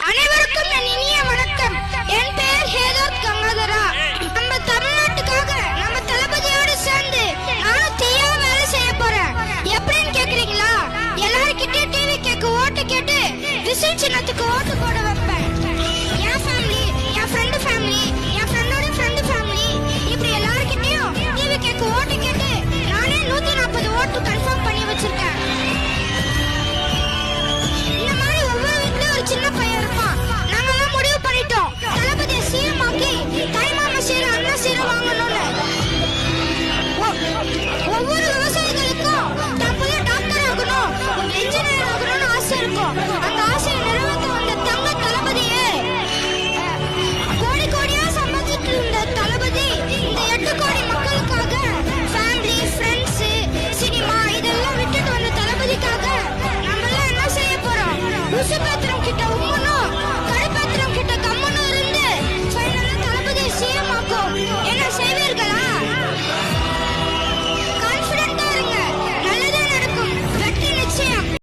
அனைவருக்கும் என் இனிய வணக்கம். என் பெயர் ஹேதோத் கங்காதரா. நம்ம தமிழ்நாட்டுக்காக நம்ம தளபதியோடு சேர்ந்து நானும் தீயா வேலை செய்ய போறேன். எப்படின்னு கேக்குறீங்களா? எல்லாருக்கிட்டே டிவி கேட்க ஓட்டு கேட்டு விசில் சின்னத்துக்கு ஓட்டு போட